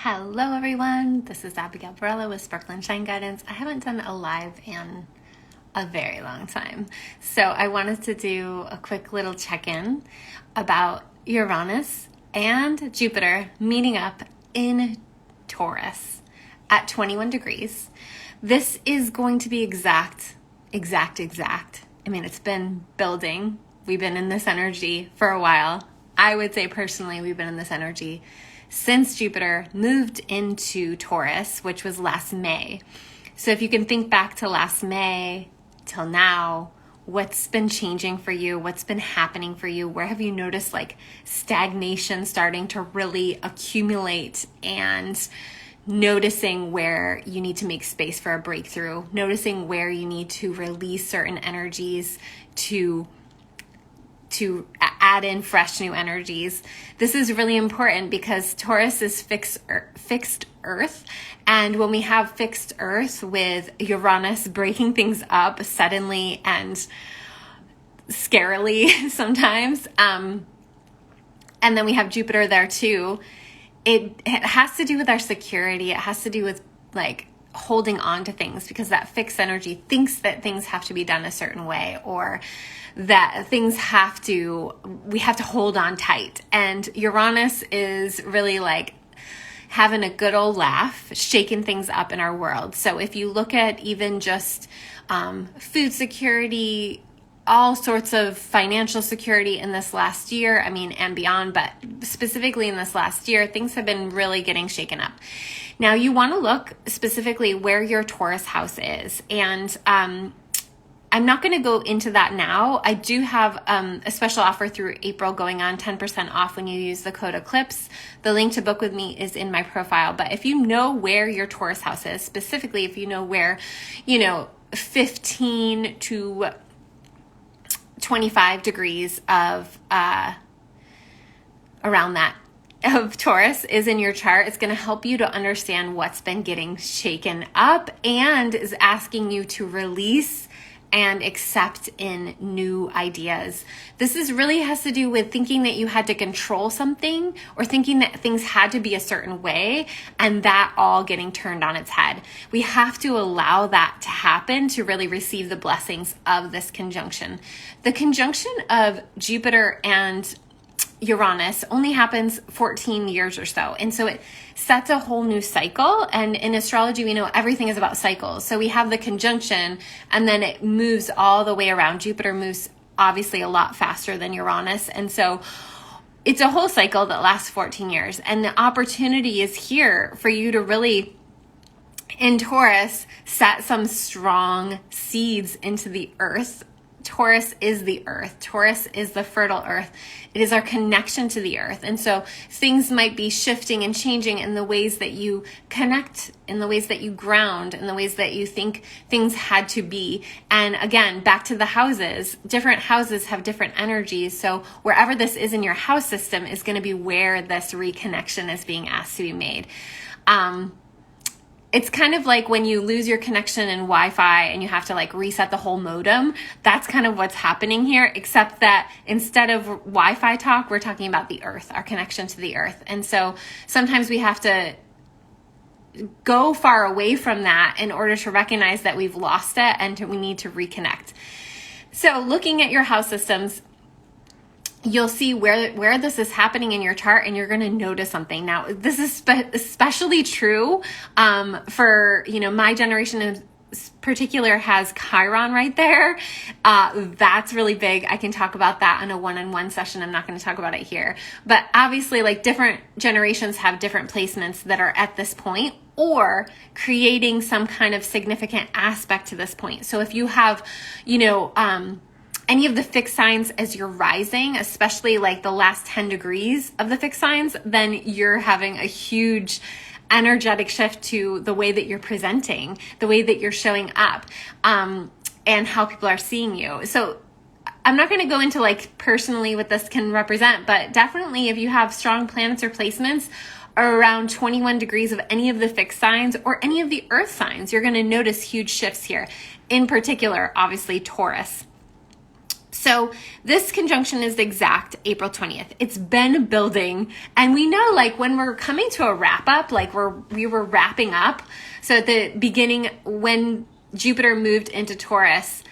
Hello everyone, this is Abigail Barella with Sparkle and Shine Guidance. I haven't done a live in a very long time, so I wanted to do a quick little check-in about Uranus and Jupiter meeting up in Taurus at 21 degrees. This is going to be exact. I mean, it's been building. We've been in this energy for a while. I would say personally, we've been in this energy since Jupiter moved into Taurus, which was last May. So if you can think back to last May till now, what's been changing for you? What's been happening for you? Where have you noticed like stagnation starting to really accumulate, and noticing where you need to make space for a breakthrough, noticing where you need to release certain energies to add in fresh new energies. This is really important because Taurus is fixed earth. And when we have fixed earth with Uranus breaking things up suddenly and scarily sometimes, and then we have Jupiter there too, it has to do with our security. It has to do with like holding on to things, because that fixed energy thinks that things have to be done a certain way, or that we have to hold on tight. And Uranus is really like having a good old laugh, shaking things up in our world. So if you look at even just food security, all sorts of financial security in this last year, I mean, and beyond, but specifically in this last year, things have been really getting shaken up. Now you want to look specifically where your Taurus house is. And I'm not going to go into that now. I do have a special offer through April going on, 10% off when you use the code ECLIPSE. The link to book with me is in my profile. But if you know where your Taurus house is, specifically if you know where, 15 to 25 degrees of around that of Taurus is in your chart, it's going to help you to understand what's been getting shaken up and is asking you to release and accept in new ideas. This really has to do with thinking that you had to control something, or thinking that things had to be a certain way, and that all getting turned on its head. We have to allow that to happen to really receive the blessings of this conjunction. The conjunction of Jupiter and Uranus only happens 14 years or so. And so it sets a whole new cycle. And in astrology, we know everything is about cycles. So we have the conjunction, and then it moves all the way around. Jupiter moves obviously a lot faster than Uranus. And so it's a whole cycle that lasts 14 years. And the opportunity is here for you to really, in Taurus, set some strong seeds into the earth. Taurus is the earth. Taurus is the fertile earth. It is our connection to the earth. And so things might be shifting and changing in the ways that you connect, in the ways that you ground, in the ways that you think things had to be. And again, back to the houses, different houses have different energies. So wherever this is in your house system is going to be where this reconnection is being asked to be made. It's kind of like when you lose your connection in Wi-Fi and you have to like reset the whole modem. That's kind of what's happening here, except that instead of Wi-Fi talk, we're talking about the earth, our connection to the earth. And so sometimes we have to go far away from that in order to recognize that we've lost it and we need to reconnect. So looking at your house systems, you'll see where this is happening in your chart, and you're going to notice something. Now, this is especially true for, my generation in particular has Chiron right there. That's really big. I can talk about that in a one-on-one session. I'm not going to talk about it here. But obviously, like, different generations have different placements that are at this point, or creating some kind of significant aspect to this point. So if you have, any of the fixed signs as you're rising, especially like the last 10 degrees of the fixed signs, then you're having a huge energetic shift to the way that you're presenting, the way that you're showing up, and how people are seeing you. So I'm not going to go into like personally what this can represent, but definitely if you have strong planets or placements around 21 degrees of any of the fixed signs or any of the earth signs, you're going to notice huge shifts here. In particular, obviously Taurus. So this conjunction is exact April 20th. It's been building, and we know like when we're coming to a wrap up, like we were wrapping up. So at the beginning, when Jupiter moved into Taurus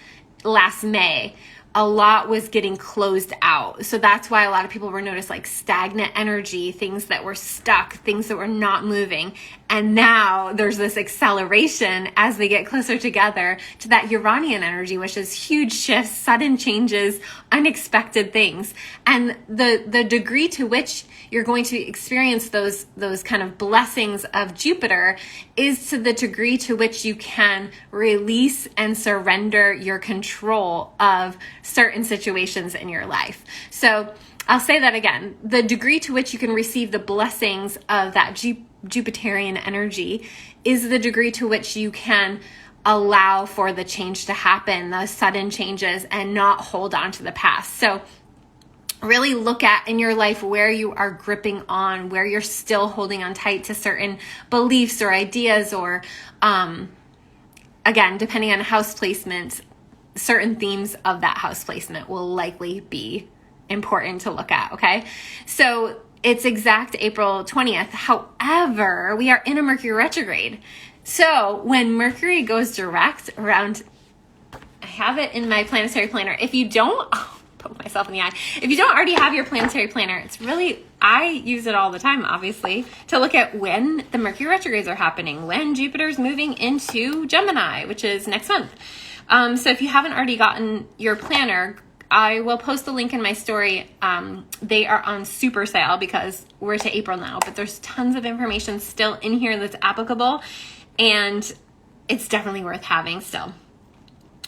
last May, a lot was getting closed out. So that's why a lot of people were noticed like stagnant energy, things that were stuck, things that were not moving. And now there's this acceleration as they get closer together to that Uranian energy, which is huge shifts, sudden changes, unexpected things. And the degree to which you're going to experience those kind of blessings of Jupiter is to the degree to which you can release and surrender your control of certain situations in your life. So I'll say that again. The degree to which you can receive the blessings of that Jupiterian energy is the degree to which you can allow for the change to happen, those sudden changes, and not hold on to the past. So really look at in your life where you are gripping on, where you're still holding on tight to certain beliefs or ideas, or again, depending on house placement, certain themes of that house placement will likely be important to look at, okay? So it's exact April 20th. However, we are in a Mercury retrograde. So when Mercury goes direct around, I have it in my planetary planner. If you don't, poke myself in the eye. If you don't already have your planetary planner, it's really, I use it all the time, obviously, to look at when the Mercury retrogrades are happening, when Jupiter's moving into Gemini, which is next month. So if you haven't already gotten your planner, I will post a link in my story. They are on super sale because we're to April now, but there's tons of information still in here that's applicable, and it's definitely worth having still.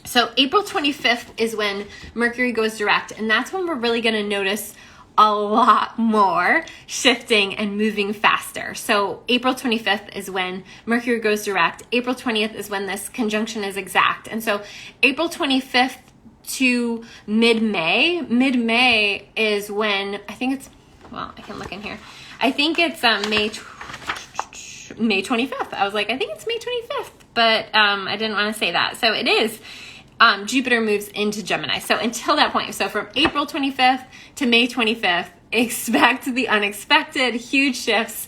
So April 25th is when Mercury goes direct, and that's when we're really going to notice a lot more shifting and moving faster. So April 25th is when Mercury goes direct. April 20th is when this conjunction is exact. And so April 25th to mid-May is when, I think it's, well, I can look in here. I think it's May 25th. I was like, I think it's May 25th, but I didn't want to say that. So it is. Jupiter moves into Gemini. So until that point, so from April 25th to May 25th, expect the unexpected, huge shifts.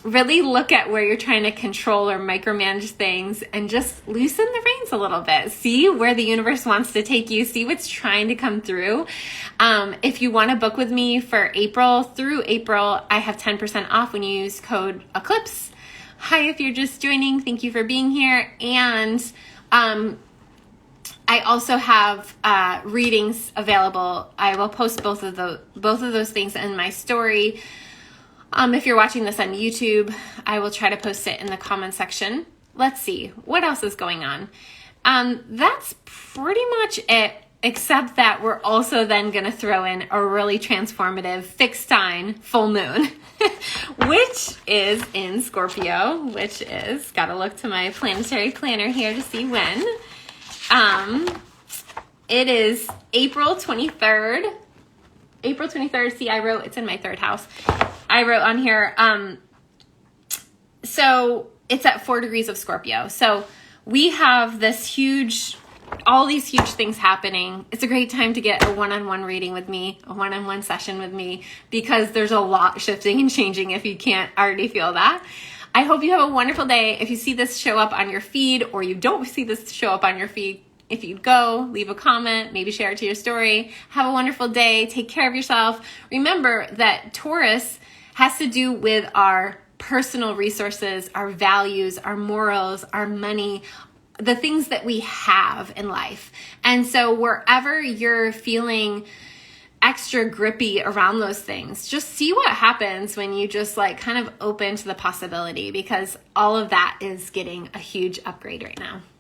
Really look at where you're trying to control or micromanage things and just loosen the reins a little bit. See where the universe wants to take you. See what's trying to come through. If you want to book with me for April through April, I have 10% off when you use code ECLIPSE. Hi, if you're just joining, thank you for being here. And I also have readings available. I will post both of those things in my story. If you're watching this on YouTube, I will try to post it in the comment section. Let's see, what else is going on? That's pretty much it, except that we're also then going to throw in a really transformative fixed sign full moon, which is in Scorpio, which is, gotta look to my planetary planner here to see when. It is April 23rd. April 23rd, see, I wrote, it's in my third house. I wrote on here, so it's at 4 degrees of Scorpio. So we have all these huge things happening. It's a great time to get a one-on-one reading with me, a one-on-one session with me, because there's a lot shifting and changing if you can't already feel that. I hope you have a wonderful day. If you see this show up on your feed, or you don't see this show up on your feed, if you'd go, leave a comment, maybe share it to your story. Have a wonderful day. Take care of yourself. Remember that Taurus has to do with our personal resources, our values, our morals, our money, the things that we have in life. And so wherever you're feeling extra grippy around those things, just see what happens when you just like kind of open to the possibility, because all of that is getting a huge upgrade right now.